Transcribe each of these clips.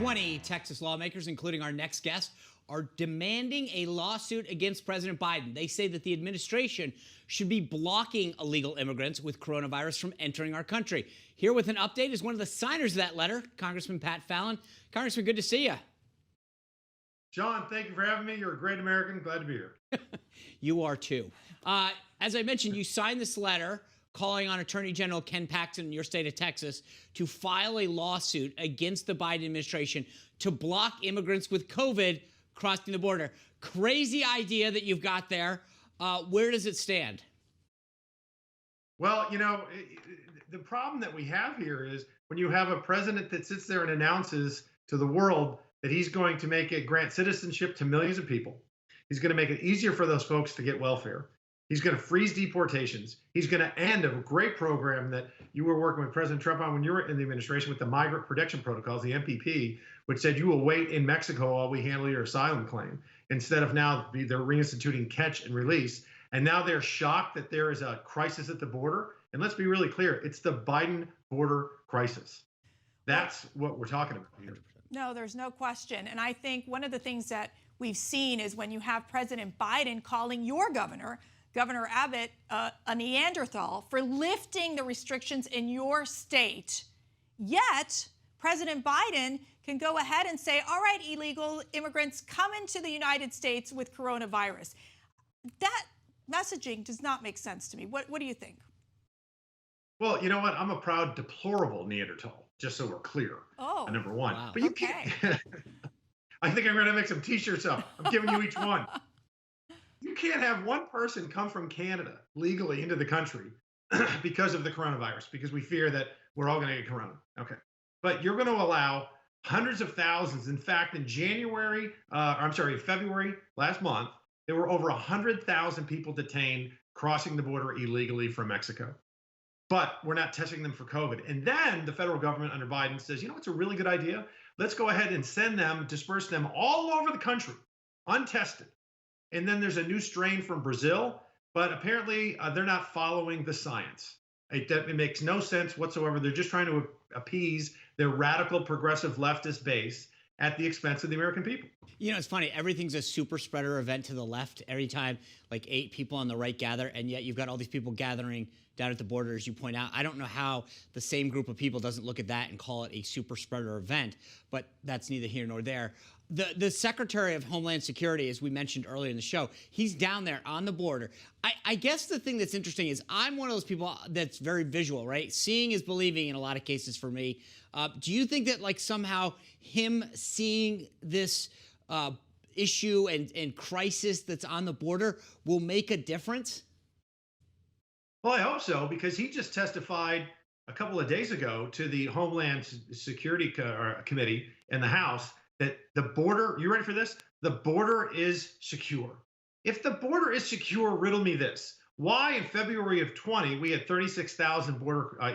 20 Texas lawmakers, including our next guest, are demanding a lawsuit against President Biden. They say that the administration should be blocking illegal immigrants with coronavirus from entering our country. Here with an update is one of the signers of that letter, Congressman Pat Fallon. Congressman, good to see you. John, thank you for having me. You're a great American. Glad to be here. You are too. As I mentioned, you signed this letter calling on Attorney General Ken Paxton in your state of Texas to file a lawsuit against the Biden administration to block immigrants with COVID crossing the border. Crazy idea that you've got there. Where does it stand? Well, you know, the problem that we have here is when you have a president that sits there and announces to the world that he's going to grant citizenship to millions of people. He's going to make it easier for those folks to get welfare. He's going to freeze deportations. He's going to end a great program that you were working with President Trump on when you were in the administration with the Migrant Protection Protocols, the MPP, which said you will wait in Mexico while we handle your asylum claim. Instead of now they're reinstituting catch and release. And now they're shocked that there is a crisis at the border. And let's be really clear, it's the Biden border crisis. That's what we're talking about here. No, there's no question. And I think one of the things that we've seen is when you have President Biden calling your Governor Abbott, a Neanderthal for lifting the restrictions in your state. Yet, President Biden can go ahead and say, all right, illegal immigrants, come into the United States with coronavirus. That messaging does not make sense to me. What do you think? Well, you know what? I'm a proud, deplorable Neanderthal, just so we're clear. Oh, number one. Wow. But you can't. I think I'm going to make some T-shirts up. I'm giving you each one. You can't have one person come from Canada legally into the country because of the coronavirus, because we fear that we're all going to get corona. Okay. But you're going to allow hundreds of thousands. In fact, in February last month, there were over 100,000 people detained crossing the border illegally from Mexico. But we're not testing them for COVID. And then the federal government under Biden says, you know, it's a really good idea. Let's go ahead and disperse them all over the country, untested. And then there's a new strain from Brazil, but apparently they're not following the science. It makes no sense whatsoever. They're just trying to appease their radical progressive leftist base at the expense of the American people. You know, it's funny. Everything's a super spreader event to the left. Every time like 8 people on the right gather, and yet you've got all these people gathering down at the border, as you point out. I don't know how the same group of people doesn't look at that and call it a super spreader event, but that's neither here nor there. The Secretary of Homeland Security, as we mentioned earlier in the show, he's down there on the border. I guess the thing that's interesting is I'm one of those people that's very visual, right? Seeing is believing in a lot of cases for me. Do you think that like somehow him seeing this issue and crisis that's on the border will make a difference? Well, I hope so, because he just testified a couple of days ago to the Homeland Security Committee in the House that the border, you ready for this? The border is secure. If the border is secure, riddle me this. Why in February of 20, we had 36,000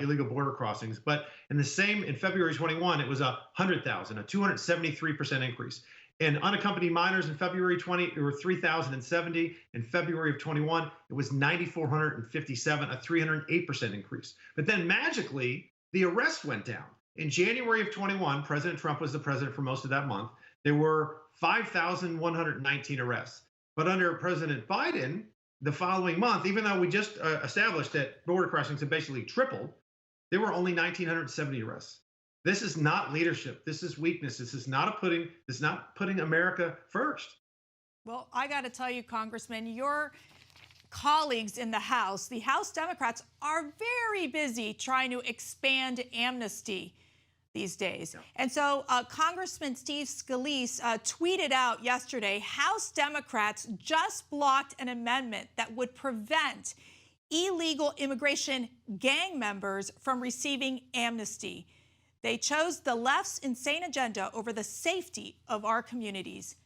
illegal border crossings, but in February 21, it was 100,000, a 273% increase. And unaccompanied minors in February 20, there were 3,070. In February of 21, it was 9,457, a 308% increase. But then magically, the arrests went down. In January of 21, President Trump was the president for most of that month. There were 5,119 arrests. But under President Biden, the following month, even though we just established that border crossings have basically tripled, there were only 1,970 arrests. This is not leadership. This is weakness. This is not putting America first. Well, I got to tell you, Congressman, your colleagues in the House Democrats, are very busy trying to expand amnesty these days. Yeah. And so Congressman Steve Scalise tweeted out yesterday, House Democrats just blocked an amendment that would prevent illegal immigration gang members from receiving amnesty. They chose the left's insane agenda over the safety of our communities.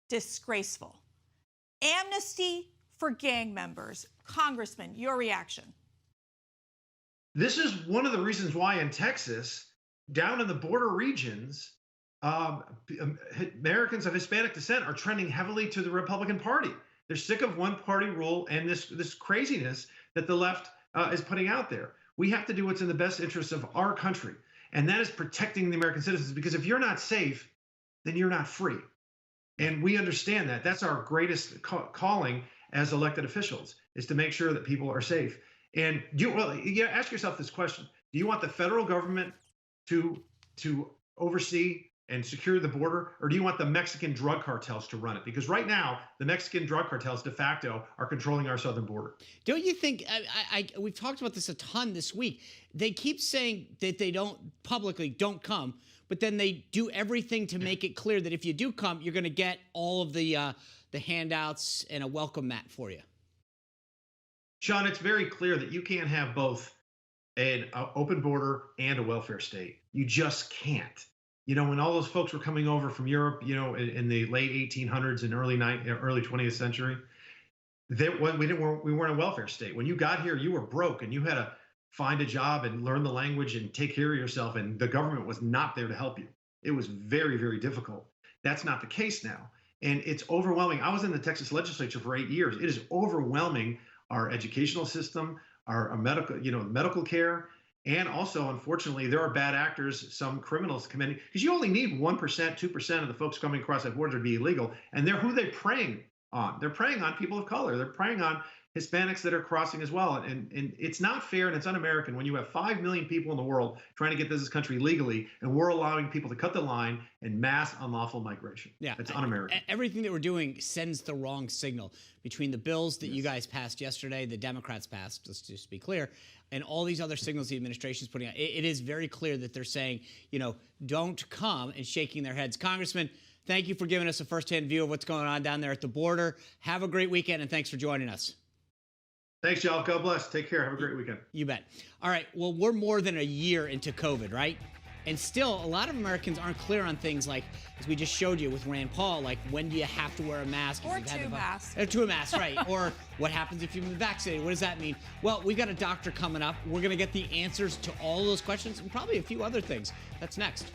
Disgraceful. Amnesty for gang members. Congressman, your reaction. This is one of the reasons why in Texas, down in the border regions, Americans of Hispanic descent are trending heavily to the Republican Party. They're sick of one-party rule and this craziness that the left is putting out there. We have to do what's in the best interest of our country, and that is protecting the American citizens, because if you're not safe, then you're not free. And we understand that. That's our greatest calling as elected officials, is to make sure that people are safe. And you ask yourself this question: do you want the federal government to oversee and secure the border, or do you want the Mexican drug cartels to run it? Because right now, the Mexican drug cartels de facto are controlling our southern border. Don't you think, we've talked about this a ton this week, they keep saying that they don't come, but then they do everything to make it clear that if you do come, you're going to get all of the handouts and a welcome mat for you. Sean, it's very clear that you can't have both an open border and a welfare state. You just can't. When all those folks were coming over from Europe, in the late 1800s and early 20th century, we weren't a welfare state. When you got here, you were broke and you had to find a job and learn the language and take care of yourself. And the government was not there to help you. It was very, very difficult. That's not the case now. And it's overwhelming. I was in the Texas legislature for 8 years. It is overwhelming our educational system, our medical care. And also, unfortunately, there are bad actors, some criminals committing, because you only need 1%, 2% of the folks coming across that border to be illegal. And who they're preying on. They're preying on people of color. They're preying on Hispanics that are crossing as well. And it's not fair and it's un-American when you have 5 million people in the world trying to get to this country legally, and we're allowing people to cut the line and mass unlawful migration. Yeah, it's un-American. Everything that we're doing sends the wrong signal between the bills that you guys passed yesterday, the Democrats passed, let's just be clear, and all these other signals the administration is putting out. It is very clear that they're saying, don't come, and shaking their heads. Congressman, thank you for giving us a firsthand view of what's going on down there at the border. Have a great weekend, and thanks for joining us. Thanks, y'all. God bless. Take care. Have a great weekend. You bet. All right. Well, we're more than a year into COVID, right? And still, a lot of Americans aren't clear on things like, as we just showed you with Rand Paul, like when do you have to wear a mask? Or two masks. Or 2 masks, right. Or what happens if you've been vaccinated? What does that mean? Well, we've got a doctor coming up. We're going to get the answers to all of those questions and probably a few other things. That's next.